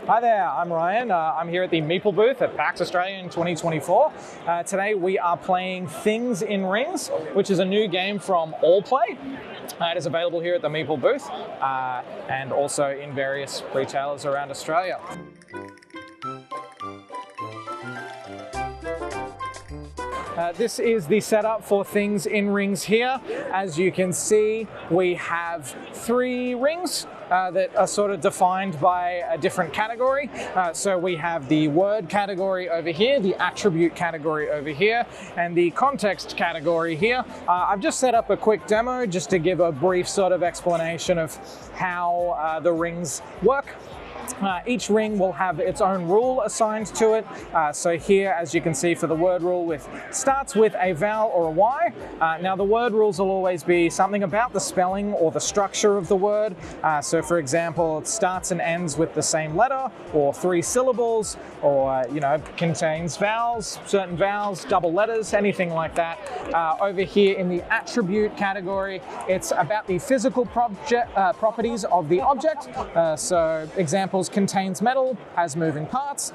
Hi there, I'm Ryan. I'm here at the Meeple booth at PAX Australia in 2024. Today we are playing Things in Rings, which is a new game from Allplay. It is available here at the Meeple booth and also in various retailers around Australia. This is the setup for Things in Rings here. As you can see, we have 3 rings that are sort of defined by a different category. So we have the word category over here, the attribute category over here, and the context category here. I've just set up a quick demo just to give a brief sort of explanation of how the rings work. Each ring will have its own rule assigned to it. So here, as you can see for the word rule, starts with a vowel or a Y. Now the word rules will always be something about the spelling or the structure of the word. So for example, it starts and ends with the same letter or 3 syllables, or contains vowels, certain vowels, double letters, anything like that. Over here in the attribute category, it's about the physical properties of the object. So examples: contains metal, has moving parts.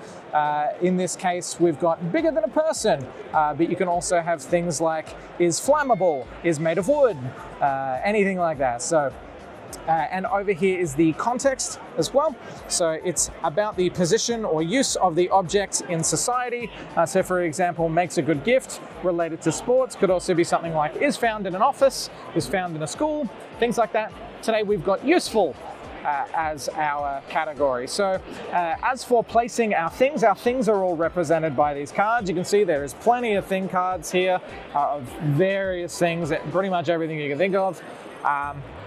In this case, we've got bigger than a person, but you can also have things like is flammable, is made of wood, anything like that. So, and over here is the context as well. So it's about the position or use of the object in society. So for example, makes a good gift, related to sports, could also be something like is found in an office, is found in a school, things like that. Today we've got useful as our category. So as for placing our things are all represented by these cards. You can see there is plenty of thing cards here of various things, pretty much everything you can think of.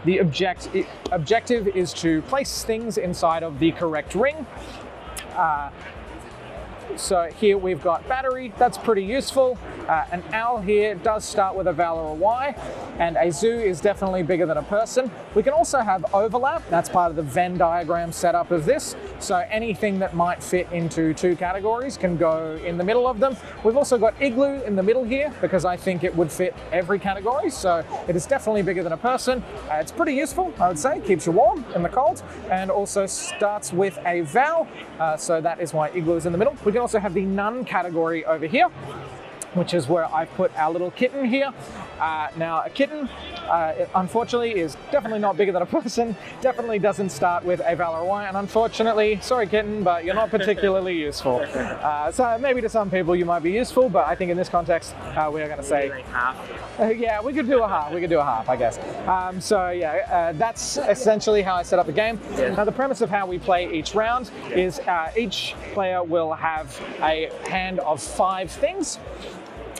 The objective is to place things inside of the correct ring. So here we've got battery, that's pretty useful. An owl here does start with a vowel or a Y, and a zoo is definitely bigger than a person. We can also have overlap, that's part of the Venn diagram setup of this. So anything that might fit into 2 categories can go in the middle of them. We've also got igloo in the middle here because I think it would fit every category. So it is definitely bigger than a person. It's pretty useful, I would say, keeps you warm in the cold, and also starts with a vowel. So that is why igloo is in the middle. We can also have the none category over here, which is where I've put our little kitten here. Now a kitten, unfortunately, is definitely not bigger than a person, definitely doesn't start with a vowel or a Y, and unfortunately, sorry kitten, but you're not particularly useful. So maybe to some people you might be useful, but I think in this context, we are going to say like half. Yeah, we could do a half, I guess. That's essentially how I set up the game. Now the premise of how we play each round is each player will have a hand of 5 things.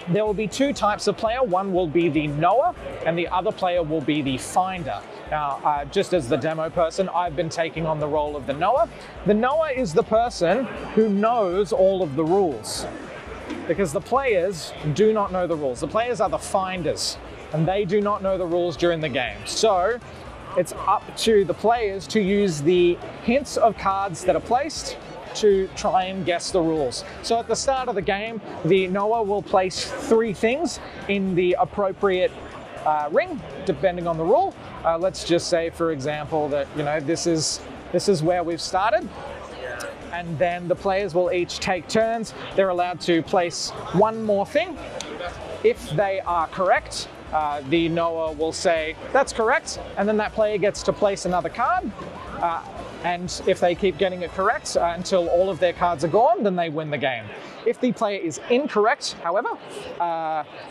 There will be 2 types of player. One will be the knower, and the other player will be the finder. Now, just as the demo person, I've been taking on the role of the knower. The knower is the person who knows all of the rules, because the players do not know the rules. The players are the finders, and they do not know the rules during the game. So it's up to the players to use the hints of cards that are placed to try and guess the rules. So at the start of the game, the knower will place 3 things in the appropriate ring, depending on the rule. Let's just say, for example, that this is where we've started. And then the players will each take turns. They're allowed to place 1 more thing. If they are correct, the knower will say, that's correct, and then that player gets to place another card. And if they keep getting it correct until all of their cards are gone, then they win the game. If the player is incorrect, however,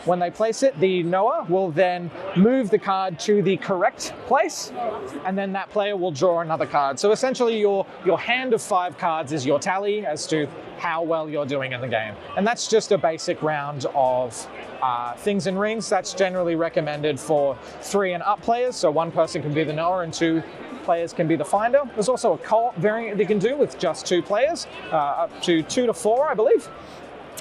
when they place it, the knower will then move the card to the correct place, and then that player will draw another card. So essentially your hand of 5 cards is your tally as to how well you're doing in the game. And that's just a basic round of Things in Rings. That's generally recommended for 3 and up players, so 1 person can be the knower and 2 players can be the finder. There's also a co-op variant you can do with just 2 players, up to 2 to 4, I believe.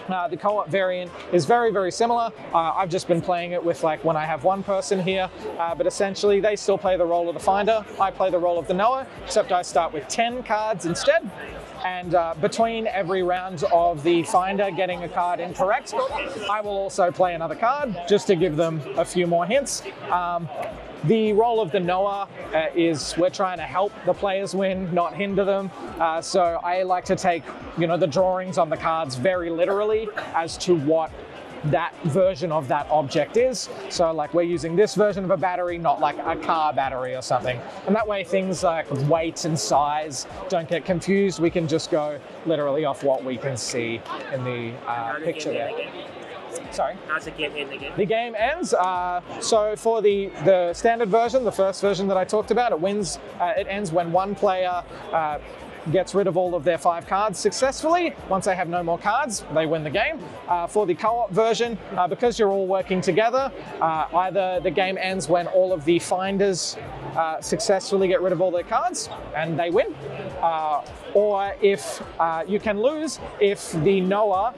The co-op variant is very, very similar. I've just been playing it with when I have 1 person here, but essentially they still play the role of the finder. I play the role of the knower, except I start with 10 cards instead. And between every round of the finder getting a card incorrect, I will also play another card just to give them a few more hints. the role of the Noah is we're trying to help the players win, not hinder them. So I like to take, the drawings on the cards very literally as to what that version of that object is. So like we're using this version of a battery, not like a car battery or something. And that way things like weight and size don't get confused. We can just go literally off what we can see in the picture there. Sorry? How's the game end again? The game ends. So for the standard version, the first version that I talked about, it ends when one player gets rid of all of their 5 cards successfully. Once they have no more cards, they win the game. For the co-op version, because you're all working together, either the game ends when all of the finders successfully get rid of all their cards and they win, or if you can lose if the Noah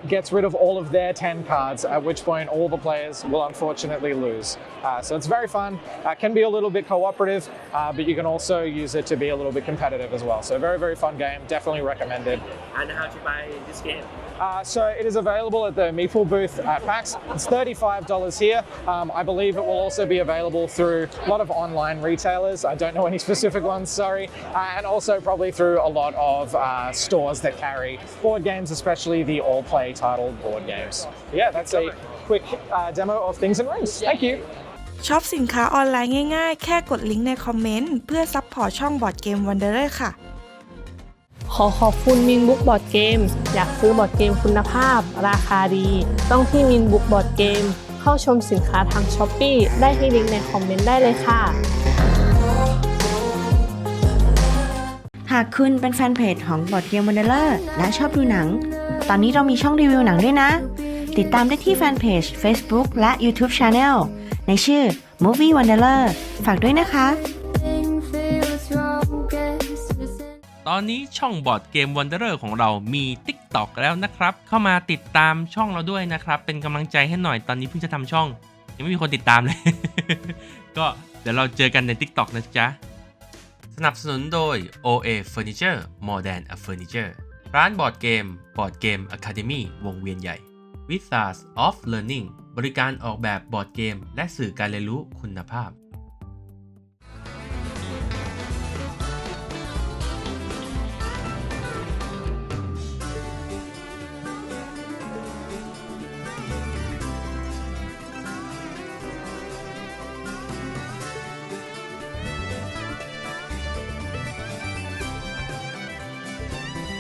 gets rid of all of their 10 cards, at which point all the players will unfortunately lose. So it's very fun. Can be a little bit cooperative, but you can also use it to be a little bit competitive as well. So very, very fun game. Definitely recommended. And how to buy this game? So it is available at the Meeple booth at PAX. It's $35 here. I believe it will also be available through a lot of online retailers. I don't know any specific ones, sorry. And also probably through a lot of stores that carry board games, especially the all-play titled board games. Yeah, that's a quick demo of Things and Rings. Thank you. ช็อปสินค้าออนไลน์ง่ายๆแค่กดลิงก์ในคอมเมนต์เพื่อซัพพอร์ตช่องบอร์ดเกมวันเดอร์ค่ะขอขอบคุณมินบุ๊กบอร์ดเกมอยากซื้อบอร์ดเกมคุณภาพราคาดีต้องที่มินบุ๊กบอร์ดเกมเข้าชมสินค้าทาง Shopee ได้ที่ลิงก์ในคอมเมนต์ได้เลยค่ะหากคุณเป็นแฟนเพจของบอร์ดเกมวันเดอร์และชอบดูหนังตอนนี้เรามีช่องรีวิวหนังด้วยนะติดตามได้ที่แฟนเพจ Facebook และ YouTube Channel ในชื่อ Movie Wanderer ฝากด้วยนะคะตอนนี้ช่องบอร์ดเกม Wanderer ของเรามี TikTok แล้วนะครับเข้ามาติดตามช่องเราด้วยนะครับเป็นกำลังใจให้หน่อยตอนนี้เพิ่งจะทำช่องยังไม่มีคนติดตามเลย ก็เดี๋ยวเราเจอกันใน TikTok นะจ๊ะสนับสนุนโดย OA Furniture More Than a Furniture ร้านบอร์ดเกม Academy วงเวียนใหญ่ Wizards of Learning บริการออกแบบบอร์ดเกมและสื่อการเรียนรู้คุณภาพ